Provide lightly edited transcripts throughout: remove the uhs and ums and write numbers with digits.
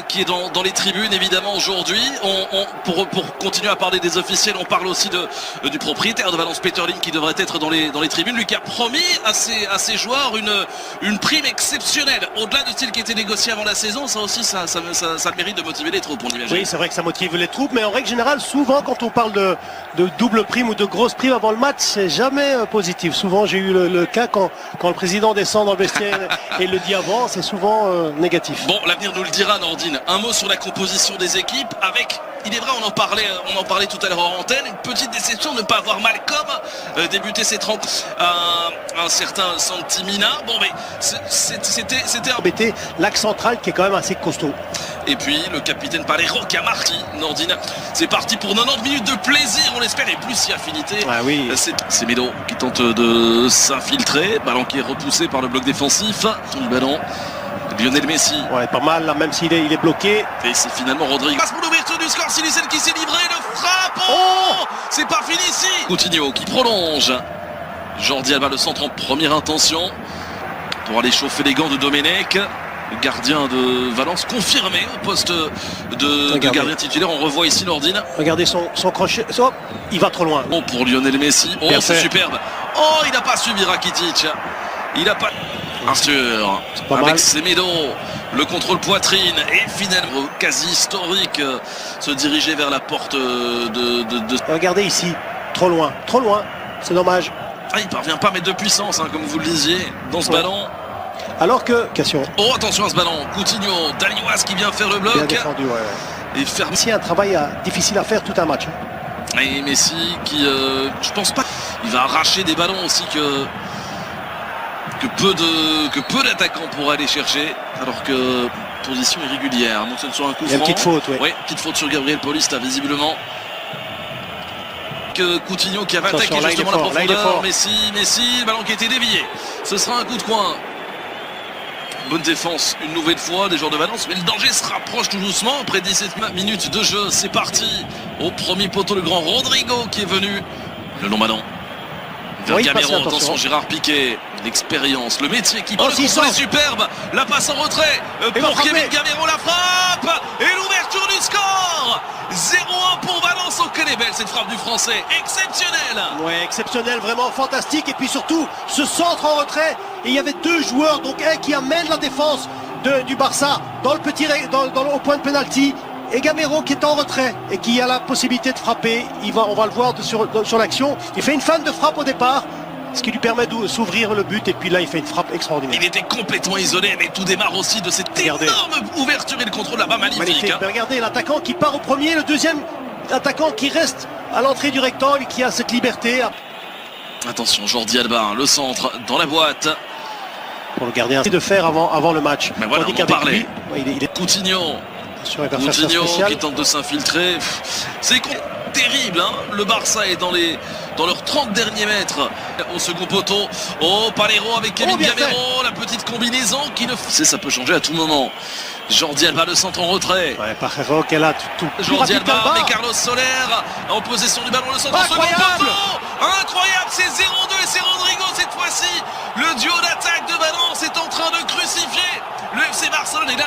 Qui est dans les tribunes évidemment aujourd'hui. Pour continuer à parler des officiels, on parle aussi du propriétaire de Valence, Peterling, qui devrait être dans les tribunes, lui qui a promis à ses joueurs une prime exceptionnelle au-delà de style qui était négocié avant la saison. Ça aussi ça le mérite de motiver les troupes, on imagine. Oui, c'est vrai que ça motive les troupes, mais en règle générale, souvent quand on parle de double prime ou de grosse prime avant le match, c'est jamais positif. Souvent j'ai eu le cas quand le président descend dans le vestiaire et le dit avant, c'est souvent négatif. Bon, l'avenir nous le dira, Nordine. Un mot sur la composition des équipes avec, il est vrai, on en parlait tout à l'heure en antenne, une petite déception de ne pas avoir Malcolm débuter cette rencontre, un certain Santimina. Bon, mais c'était embêté l'axe central qui est quand même assez costaud. Et puis le capitaine Palero qui a marqué, Nordine. C'est parti pour 90 minutes de plaisir, on l'espère, et plus si affinité. Ah oui. C'est Medo qui tente de s'infiltrer, ballon qui est repoussé par le bloc défensif du ballon. Lionel Messi. Ouais, pas mal là, même s'il est bloqué. Et c'est finalement Rodrigo. Passe pour l'ouverture du score, Silicen qui s'est livré, le frappe. Oh, c'est pas fini ici. Coutinho qui prolonge. Jordi Alba, le centre en première intention pour aller chauffer les gants de Domenech. Le gardien de Valence confirmé au poste de gardien titulaire. On revoit ici Nordine. Regardez son crochet. Oh, il va trop loin. Bon, pour Lionel Messi. Oh, c'est superbe. Oh, il n'a pas suivi Rakitic. Il n'a pas... Bien sûr, avec Semedo, le contrôle poitrine et finalement quasi historique, se diriger vers la porte de... Regardez ici, trop loin, c'est dommage. Ah, il parvient pas à mettre de puissance, hein, comme vous le disiez, dans ce ballon. Alors que, question. Oh, attention à ce ballon, Coutinho, Daliwas qui vient faire le bloc. Bien défendu, ouais. Et faire... C'est un travail difficile à faire tout un match. Hein. Et Messi qui, je pense pas, il va arracher des ballons aussi que peu d'attaquants pourraient aller chercher, alors que position irrégulière. Donc c'est sur un coup franc. Il y a une petite faute, oui, petite faute sur Gabriel Paulista, visiblement. Que Coutinho qui avait attaqué justement la profondeur. Messi, le ballon qui a été dévié. Ce sera un coup de coin. Bonne défense une nouvelle fois des joueurs de Valence, mais le danger se rapproche tout doucement. Après 17 minutes de jeu, c'est parti. Au premier poteau, le grand Rodrigo qui est venu. Le long ballon. Vers Gamero, attention Gérard Piqué, l'expérience, le métier qui prend le contrôle est superbe, la passe en retrait pour Kevin Gamero, la frappe et l'ouverture du score. 0-1 pour Valence. Oh, quelle est belle cette frappe du français, exceptionnelle. Ouais, exceptionnel, vraiment fantastique. Et puis surtout ce centre en retrait, et il y avait deux joueurs, donc un qui amène la défense du Barça dans le petit au point de pénalty. Et Gamero qui est en retrait et qui a la possibilité de frapper, on va le voir sur l'action. Il fait une feinte de frappe au départ, ce qui lui permet de s'ouvrir le but, et puis là il fait une frappe extraordinaire. Il était complètement isolé, mais tout démarre aussi de cette énorme ouverture et le contrôle là-bas, magnifique. Hein. Regardez l'attaquant qui part au premier, le deuxième attaquant qui reste à l'entrée du rectangle, qui a cette liberté. Attention, Jordi Alba, le centre dans la boîte. Pour le gardien, c'est de faire avant le match. Mais voilà, on en parlait. Il est Coutinho. Coutinho qui tente de s'infiltrer. C'est terrible, hein. Le Barça est dans leurs 30 derniers mètres au second poteau. Oh, Palero avec Kevin Gamero, la petite combinaison qui ne... Ça peut changer à tout moment. Jordi Alba, le centre en retrait. Ouais, Palero qui est là tout Jordi Alba, mais Carlos Soler en possession du ballon, le centre en second poteau. Incroyable, c'est 0-2 et c'est Rodrigo cette fois-ci. Le duo d'attaque de Valence est en train de crucifier le FC Barcelone. Et là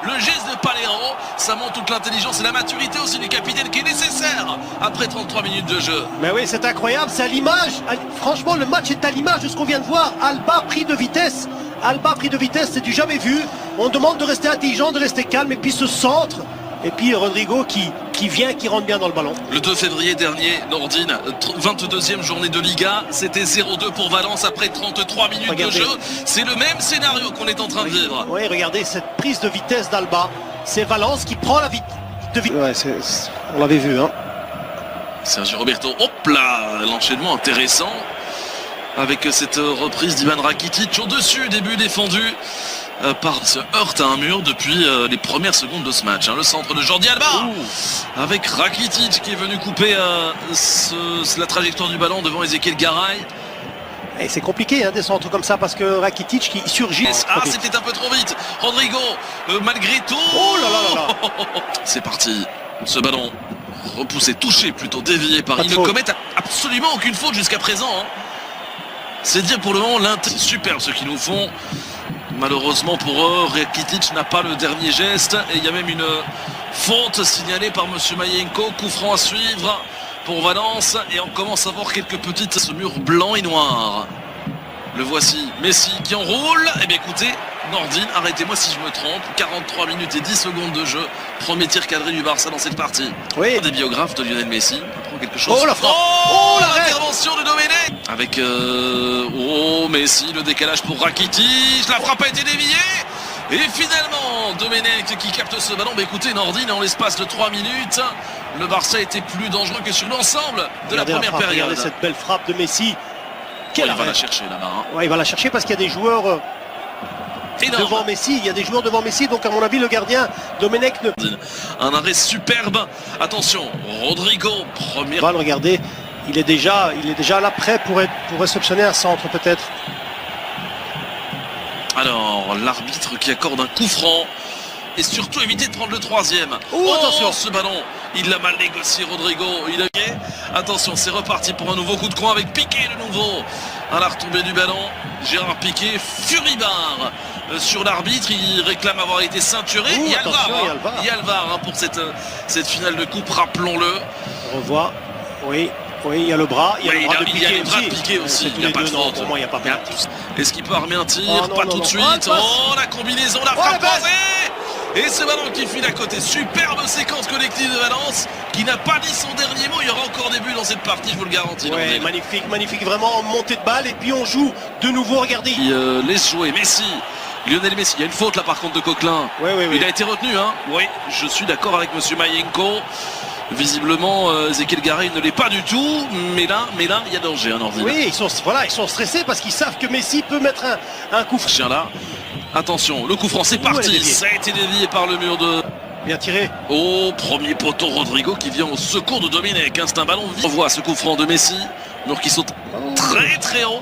le geste de Palero, ça montre toute l'intelligence et la maturité aussi du capitaine qui est nécessaire après 33 minutes de jeu. Mais oui, c'est incroyable, c'est à l'image. Franchement, le match est à l'image de ce qu'on vient de voir. Alba pris de vitesse. C'est du jamais vu. On demande de rester intelligent, de rester calme, et puis ce centre. Et puis Rodrigo qui rentre bien dans le ballon. Le 2 février dernier, Nordine, 22e journée de Liga, c'était 0-2 pour Valence après 33 minutes de jeu. C'est le même scénario qu'on est en train de vivre. Oui, regardez cette prise de vitesse d'Alba. C'est Valence qui prend la vitesse. Ouais, on l'avait vu, hein. Sergio Roberto, hop là, l'enchaînement intéressant. Avec cette reprise d'Ivan Rakitic au-dessus, début défendu. Se heurte à un mur depuis les premières secondes de ce match. Hein. Le centre de Jordi Alba avec Rakitic qui est venu couper la trajectoire du ballon devant Ezequiel Garay. Et c'est compliqué des centres comme ça parce que Rakitic qui surgit. Ah, c'était un peu trop vite. Rodrigo, malgré tout. Oh là là là là. C'est parti. Ce ballon repoussé, touché, plutôt dévié par. Ils ne commettent absolument aucune faute jusqu'à présent. Hein. C'est dire pour le moment c'est superbe ce qu'ils nous font. Malheureusement pour eux, Rakitic n'a pas le dernier geste et il y a même une faute signalée par monsieur Mayenko. Coup franc à suivre pour Valence et on commence à voir quelques petites ce mur blanc et noir. Le voici, Messi qui enroule. Eh bien écoutez, Nordine, arrêtez-moi si je me trompe. 43 minutes et 10 secondes de jeu. Premier tir cadré du Barça dans cette partie. Oui. Des biographes de Lionel Messi. On apprend quelque chose. Oh la frappe. Oh l'intervention de Domenech. Avec Messi, le décalage pour Rakitic. La frappe a été déviée. Et finalement, Domenech qui capte ce ballon. Écoutez, Nordine, en l'espace de 3 minutes, le Barça était plus dangereux que sur l'ensemble de la première période. Regardez cette belle frappe de Messi. Il va la chercher là-bas. Hein. Ouais, il va la chercher parce qu'il y a des joueurs devant Messi. Il y a des joueurs devant Messi. Donc à mon avis, le gardien Domenech ne... Un arrêt superbe. Attention, Rodrigo, premier. On va le regarder. Il est déjà là prêt pour réceptionner un centre peut-être. Alors, l'arbitre qui accorde un coup franc. Et surtout éviter de prendre le troisième. Attention, ce ballon, il l'a mal négocié Rodrigo. Attention, c'est reparti pour un nouveau coup de coin avec Piqué de nouveau. À la retombée du ballon, Gérard Piqué, furibard sur l'arbitre. Il réclame avoir été ceinturé. Il y a le VAR pour cette finale de coupe, rappelons-le. On revoit, oui, il y a le bras. Il y a le bras de Piqué aussi. Il n'y a pas de faute. Pour moi, il n'y a pas de faute. Est-ce qu'il peut armer un tir? Pas tout de suite. La combinaison, la frappe croisée. Et ce ballon qui file à côté. Superbe séquence collective de Valence qui n'a pas dit son dernier mot. Il y aura encore des buts dans cette partie, je vous le garantis. Ouais, magnifique, vraiment montée de balle. Et puis on joue de nouveau, regardez. Il laisse jouer Messi. Lionel Messi, il y a une faute là par contre de Coquelin. Oui. Il a été retenu. Hein. Oui, je suis d'accord avec monsieur Mayenko. Visiblement, Ezequiel Garay ne l'est pas du tout. Mais là, il y a danger. Hein, oui, ils sont stressés parce qu'ils savent que Messi peut mettre un coup franc. Chien là. Attention, le coup franc, c'est parti. Ça a été dévié par le mur de... Bien tiré. Premier poteau, Rodrigo qui vient au secours de Domenech. C'est un ballon vif. On voit ce coup franc de Messi. Mur qui saute très haut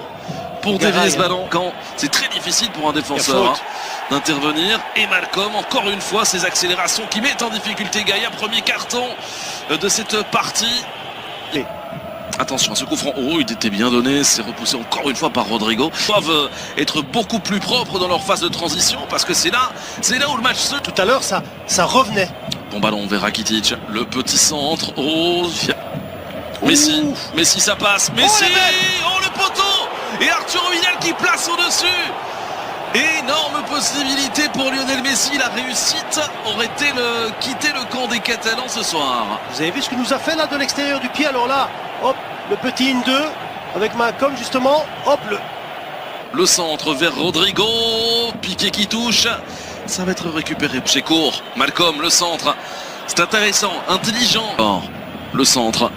pour dévier ce ballon. Quand c'est très difficile pour un défenseur d'intervenir. Et Malcolm, encore une fois, ses accélérations qui mettent en difficulté Gaïa. Premier carton de cette partie. Attention, ce coup franc, il était bien donné, c'est repoussé encore une fois par Rodrigo. Ils doivent être beaucoup plus propres dans leur phase de transition parce que c'est là où le match se... Tout à l'heure, ça revenait. Bon ballon vers Rakitic, le petit centre. Messi, ça passe. Messi, le poteau. Et Arturo Vidal qui place au-dessus. Énorme possibilité pour Lionel Messi. La réussite aurait été quitter le camp des Catalans ce soir. Vous avez vu ce que nous a fait là de l'extérieur du pied? Alors là, hop, le petit 1-2 avec Malcolm justement. Hop, le centre vers Rodrigo. Piqué qui touche. Ça va être récupéré. C'est court. Malcolm, le centre. C'est intéressant, intelligent. Le centre.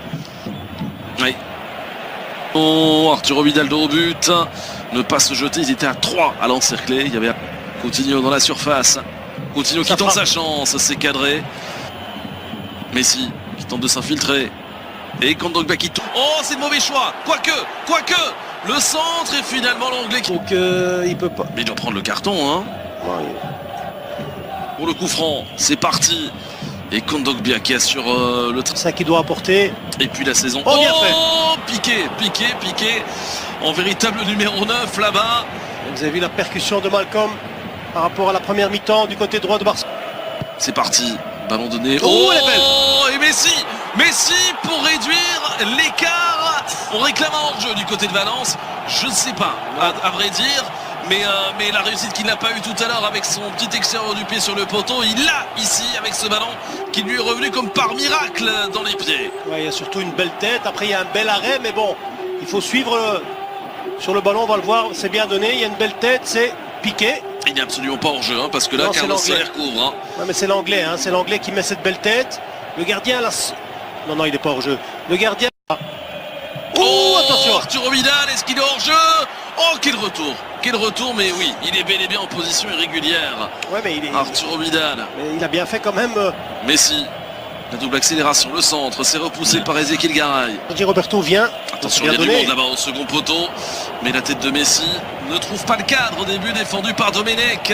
Oui. Arturo Vidal de haut but. Ne pas se jeter, ils étaient à 3 à l'encercler. Il y avait Coutinho dans la surface. Coutinho qui tente sa chance, c'est cadré. Messi qui tente de s'infiltrer. Et Kondogbia qui tourne. C'est le mauvais choix. Quoique, le centre et finalement l'anglais qui... Donc il peut pas. Mais il doit prendre le carton. Hein. Ouais. Pour le coup franc, c'est parti. Et Kondogbia qui assure le... Ça qui doit apporter. Et puis la saison. Bien fait. Piqué. En véritable numéro 9 là-bas. Vous avez vu la percussion de Malcolm par rapport à la première mi-temps du côté droit de Barça. C'est parti. Ballon donné. Elle est belle. Et Messi pour réduire l'écart. On réclame un hors-jeu du côté de Valence. Je ne sais pas, à vrai dire. Mais la réussite qu'il n'a pas eu tout à l'heure avec son petit extérieur du pied sur le poteau, il l'a ici avec ce ballon qui lui est revenu comme par miracle dans les pieds. Ouais, il y a surtout une belle tête. Après, il y a un bel arrêt, mais bon, il faut suivre sur le ballon. On va le voir, c'est bien donné. Il y a une belle tête, c'est Piqué. Il n'est absolument pas hors jeu, parce que là, Carlos Soler couvre. Ouais, mais c'est l'anglais, c'est l'anglais qui met cette belle tête. Le gardien, là... Non, il n'est pas hors jeu. Le gardien... attention. Arturo Vidal, est-ce qu'il est hors jeu? Quel retour, mais oui, il est bel et bien en position irrégulière. Ouais, mais Arturo Vidal. Mais il a bien fait quand même. Messi, la double accélération, le centre, c'est repoussé par Ezequiel Garay. Roberto vient. Attention, il y a du monde là-bas au second poteau. Mais la tête de Messi ne trouve pas le cadre au début, défendu par Domenech.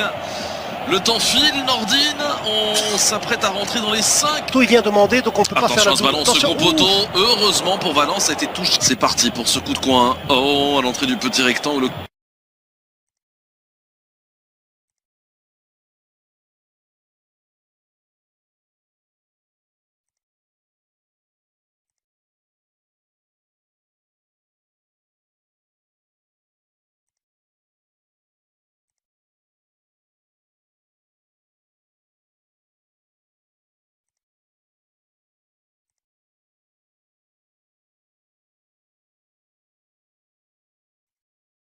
Le temps file, Nordine, on s'apprête à rentrer dans les 5. Il vient demander, donc on peut pas faire la ce ballon, second poteau. Heureusement pour Valence, ça a été touché. C'est parti pour ce coup de coin. À l'entrée du petit rectangle.